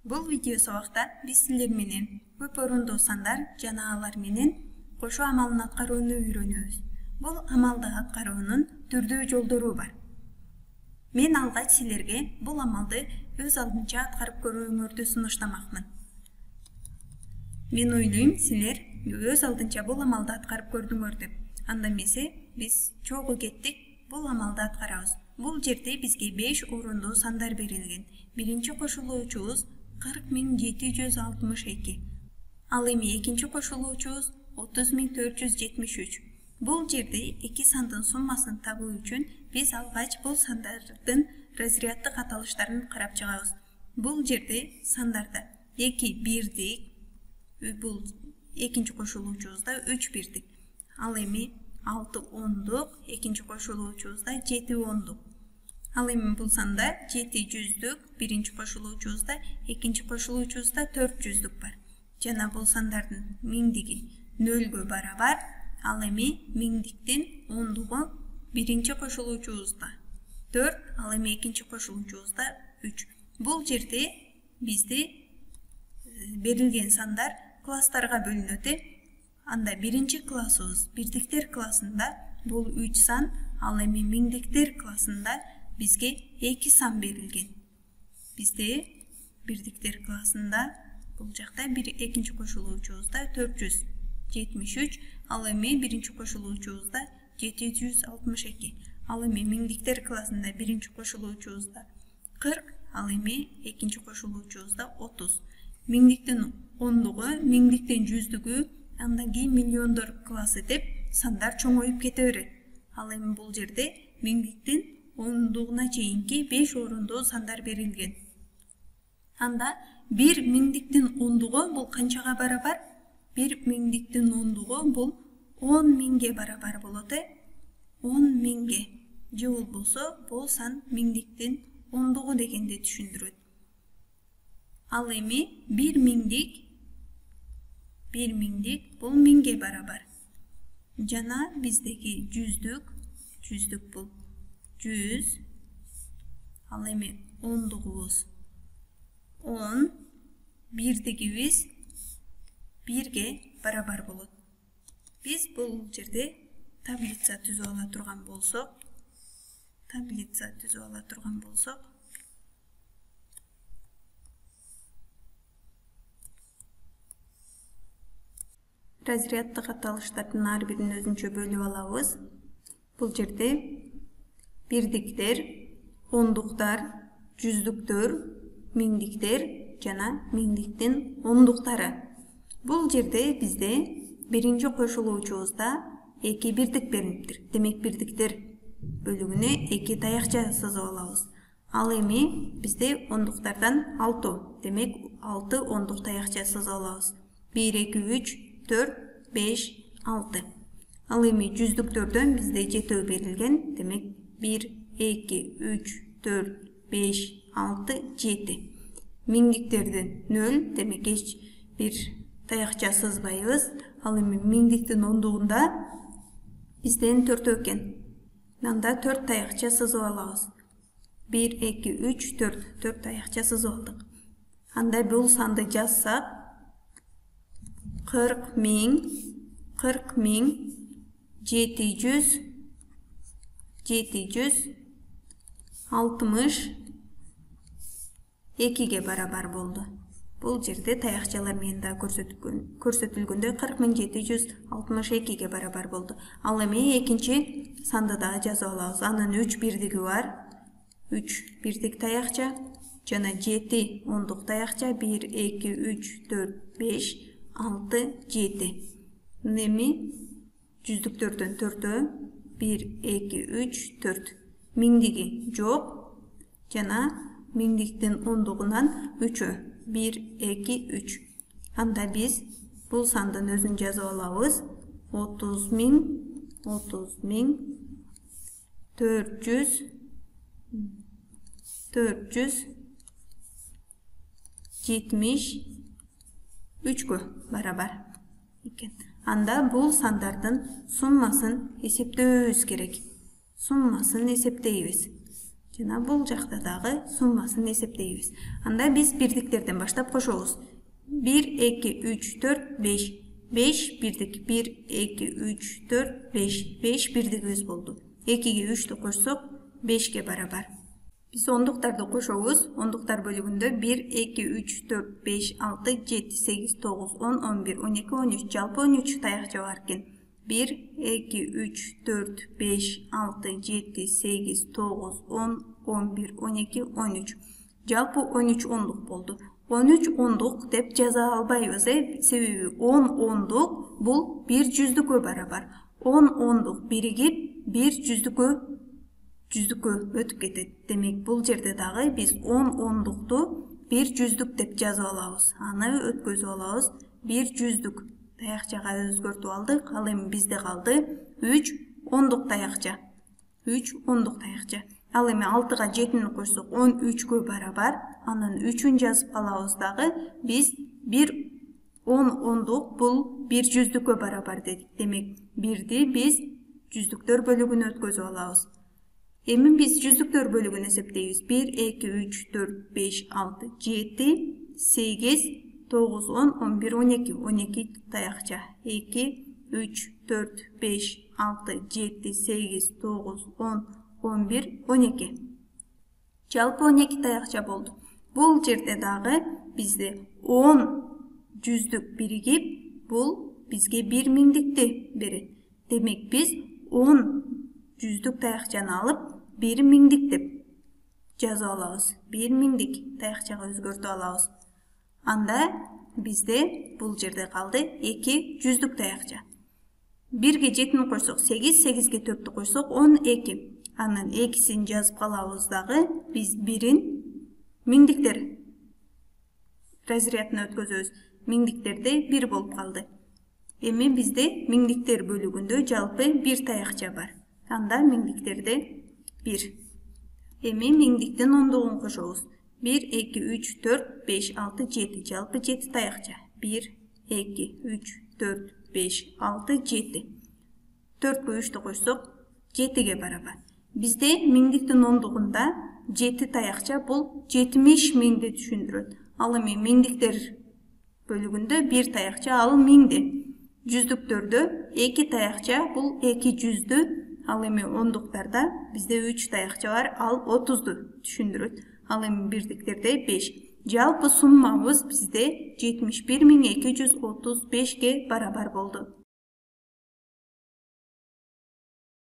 Бұл видео сабақта біз сілер менен көп орынды сандар жана алар менен кошуу амалын аткарууну үйрөнөбүз. Бұл амалды аткаруунун түрдүү жолдору бар. Мен алгач силерге бұл амалды өз алдынча аткарып көрүүңөрдү сунуштамакмын. Мен ойлойм, силер өз алдынча бұл амалды аткарып көрдүңөр деп. Анда эмесе биз чогуу кеттик, бұл амалды аткарабыз. Бұл жерде бизге 5 орындуу сандар берилген. Биринчи кошулуучубуз 40.762. Ал эми экинчи кошулуучубуз 30.473. Бұл жерде эки сандын суммасын табуу үчүн биз алгач бұл сандардын разряддык аталыштарын карап чыгабыз. Бұл жерде сандарда 2 бирдик, бұл экинчи кошулуучубузда 3 бирдик. Ал эми 6 ондук, экинчи кошулуучубузда 7 ондук. Ал эми бул санда 7 жүздүк, биринчи кошулуучубузда, экинчи кошулуучубузда 4 жүздүк бар. Жана бул сандардын миңдиги 0-гө барабар. Ал эми миңдиктин ондугу биринчи кошулуучубузда 4, ал эми экинчи кошулуучубузда 3. Бул жерде бизде берилген сандар класстарга бөлүнөт. Анда биринчи классыбыз бирдиктер классында бул 3 сан, ал эми миңдиктер классында бизге 2 сан берилген. Бизде бирдиктер классында бул жакта экинчи кошулуучубузда 473, ал эми биринчи кошулуучубузда 762. Ал эми миңдиктер классында биринчи кошулуучубузда 40, ал эми экинчи кошулуучубузда 30. Миңдиктин ондугу, миңдиктин жүздүгү, андан кийин миллиондор классы деп сандар чоңоюп кете берет. Ал эми бул жерде миңдиктин ондугуна чейинки 5 орындуу сандар берилген. Анда бир миңдиктин ондугу бул канчага барабар? Бир миңдиктин ондугу бул 10 миңге барабар болот. 10 миңге. Же болбосо бул сан миңдиктин ондугу дегенди түшүндүрөт. Ал эми бир миңдик бул миңге барабар. Жана биздеги жүздүк бул 100, ал эми ондугубуз 10, бирдигибиз 1ге барабар болот. Биз бул жерде таблица түзүп ала турган болсок, разряддык аталыштардын ар бирин өзүнчө бөлүп алабыз. Бул жерде бирдиктер, ондуктар, жүздүктөр, миңдиктер жана миңдиктин ондуктары. Бул жерде бизде биринчи кошулуучубузда 2 бирдик берилиптир. Демек бирдиктер бөлүгүнө 2 таякча сызып алабыз. Ал эми бизде ондуктардан 6, демек 6 ондук таякча сызып алабыз. 1, 2, 3, 4, 5, 6. Ал эми жүздүктөрдөн бизде 7 берилген, демек 1, 2, 3, 4, 5, 6, 7. Миңдиктерден 0, демек эч бир таякча сызбайбыз. Ал эми миңдиктин ондугунда бизден 4 экен. Анда 4 таякча сызып алабыз. 1, 2, 3, 4 таякча сызып алдык. Анда бул санды жазсак 40 миң 762ге барабар болду. Бул жерде таякчалар менен да көрсөтүлгөндөй 40.762ге барабар болду. Ал эми экинчи санды да жазып алабыз. Анын 3 бирдиги бар. 3 бирдик таякча жана 7 ондук таякча. 1, 2, 3, 4, 5, 6, 7. Эми жүздүктөрдөн 4, 1, 2, 3, 4. Миңдиги жок жана миңдиктин ондугунан 3, 1, 2, 3. Анда биз бул сандын өзүн жазып алабыз. 30.473'gө барабар экен. Анда бул сандардын суммасын эсептөөбүз керек. Суммасын эсептейбиз. Жана бул жакта дагы суммасын эсептейбиз. Анда биз бирдиктерден баштап кошобуз. 1, 2, 3, 4, 5. 5 бирдик. 1, 2, 3, 4, 5. 5 бирдигибиз болду. 2-ге 3'tü кошсок 5'ке барабар. Biz ондуктарды кошобуз. Ондуктар бөлүгүндө 1, 2, 3, 4, 5, 6, 7, 8, 9, 10, 11, 12, 13. Жалпы 13 таякча бар экен. 1, 2, 3, 4, 5, 6, 7, 8, 9, 10, 11, 12, 13. Жалпы 13 ондук болду. 13 ондук деп жаза албайбыз, себеби 10 ондук бул 1 жүздүккө барабар. 10 ондук биригип 1 жүздүккө өтүп кетет. Демек, бул жерде дагы биз 10 ондукту 1 жүздүк деп жазып алабыз. Аны өткөзүп алабыз. 1 жүздүк таякчага өзгөртүп алдык. Ал эми бизде калды 3 ондук таякча. 3 ондук таякча. Ал эми 6-га 7-ни кошсок 13-кө барабар. Анын 3-үн жазып калабыз дагы. Биз 1 10 ондук бул 1 жүздүккө барабар дедик. Демек, 1-ди биз жүздүктөр бөлүгүнө өткөзүп алабыз. Эми биз жүздүктөр бөлүгүн эсептейбиз. 1, 2, 3, 4, 5, 6, 7, 8, 9, 10, 11, 12. 12 таякча. 2, 3, 4, 5, 6, 7, 8, 9, 10, 11, 12. Жалпы 12 таякча болду. Бул жерде дагы бизде 10 жүздүк биригип, бул бизге 1 миңдикти берет. Демек, биз 10 жүздүк таякчаны алып 1 миңдик деп жазып алабыз. 1 миңдик таякчага өзгөртүп алабыз. Анда бизде бул жерде калды 2 жүздүк таякча. 1-ге 7-ни кошсок 8, 8-ге 4-тү кошсок 12. Анын 2-син жазып калабыз дагы. Биз 1-ин миңдиктер разрядына өткөзөбүз. Миңдиктерде 1 болуп калды. Эми бизде миңдиктер бөлүгүндө жалпы 1 таякча бар. Анда миңдиктерде 1. Эми миңдиктин ондугун кошобуз. 1, 2, 3, 4, 5, 6, 7. Жалпы 7 таякча. 1, 2, 3, 4, 5, 6, 7. 4-кө 3'tü кошсок 7-ге барабар. Бизде миңдиктин ондугунда 7 таякча бул 70 миңди түшүндүрөт. Ал эми миңдиктер бөлүгүндө 1 таякча, ал миңди. Жүздүктөрдө 2 таякча бул 2 жүздү. Ал эми ондуктарда бизде 3 таякча бар, ал 30'ду түшүндүрөт. Ал эми бирдиктерде 5. Жалпы суммабыз бизде 71.235-ге барабар болду.